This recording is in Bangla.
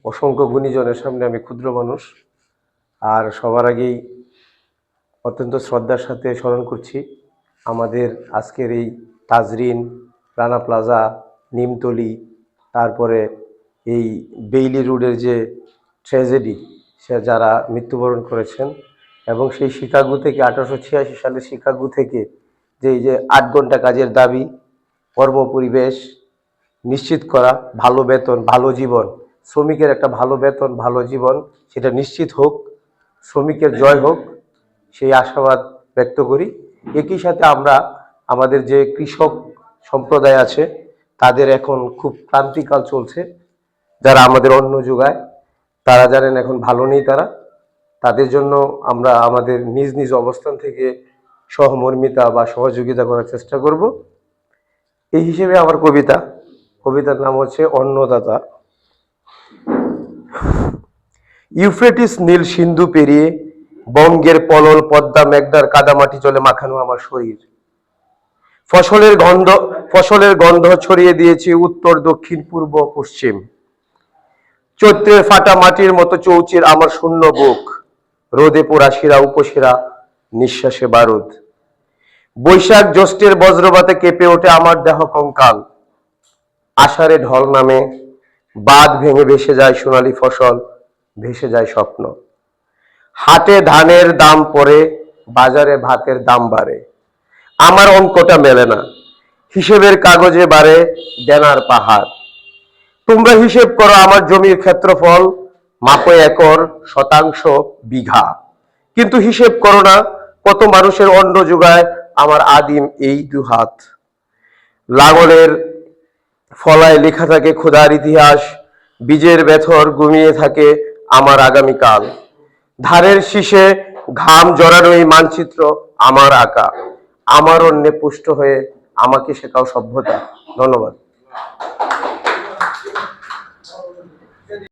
অসংখ্য গুণীজনের সামনে আমি ক্ষুদ্র মানুষ। আর সবার আগেই অত্যন্ত শ্রদ্ধার সাথে স্মরণ করছি আমাদের আজকের এই তাজরিন, রানা প্লাজা, নিমতলি, তারপরে এই বেইলি রোডের যে ট্র্যাজেডি, সে যারা মৃত্যুবরণ করেছেন, এবং সেই শিকাগো থেকে 1886 সালে শিকাগো থেকে যে 8 ঘন্টা কাজের দাবি, কর্মপরিবেশ নিশ্চিত করা, ভালো বেতন, ভালো জীবন, শ্রমিকের একটা ভালো বেতন, ভালো জীবন, সেটা নিশ্চিত হোক, শ্রমিকের জয় হোক, সেই আশাবাদ ব্যক্ত করি। একই সাথে আমরা আমাদের যে কৃষক সম্প্রদায় আছে, তাদের এখন খুব ক্রান্তিকাল চলছে, যারা আমাদের অন্ন যোগায়, তারা জানেন এখন ভালো নেই তারা। তাদের জন্য আমরা আমাদের নিজ নিজ অবস্থান থেকে সহমর্মিতা বা সহযোগিতা করার চেষ্টা করব। এই হিসেবে আমার কবিতার নাম হচ্ছে অন্নদাতা। ইউফ্রেটিস নীল সিন্ধু পেরিয়ে বঙ্গের পলল পদ্মা মেঘনার কাদামাটি জলে মাখানো আমার শরীর। ফসলের গন্ধ ছড়িয়ে দিয়েছে উত্তর, দক্ষিণ, পূর্ব, পশ্চিম। চৈত্রের ফাটা মাটির মতো চৌচির আমার শূন্য বুক, রোদে পোড়া শিরা উপশিরা, নিঃশ্বাসে বারুদ। বৈশাখ জ্যৈষ্ঠের বজ্রপাতে কেঁপে ওঠে আমার দেহ কঙ্কাল। আষাঢ়ে ঢল নামে, বাঁধ ভেঙে ভেসে যায় সোনালী ফসল, ভেসে যায় স্বপ্ন। হাটে ধানের দাম পড়ে, বাজারে ভাতের দাম বাড়ে। আমার অঙ্কটা মেলে না, হিসেবের কাগজে বাড়ে দেনার পাহাড়। তোমরা হিসেব করো আমার জমির ক্ষেত্রফল, মাপো একর, শতাংশ, বিঘা, কিন্তু হিসেব করো না কত মানুষের অন্ন যোগায় আমার আদিম এই দুহাত। লাঙলের ফলায় লেখা থাকে ক্ষুধার ইতিহাস, বীজের ব্যথর ঘুমিয়ে থাকে আমার আগামীকাল। ধানের শীষে ঘাম জড়ানো এই মানচিত্র আমার আঁকা। আমার অন্যে পুষ্ট হয়ে আমাকে শেখাও সভ্যতা। ধন্যবাদ।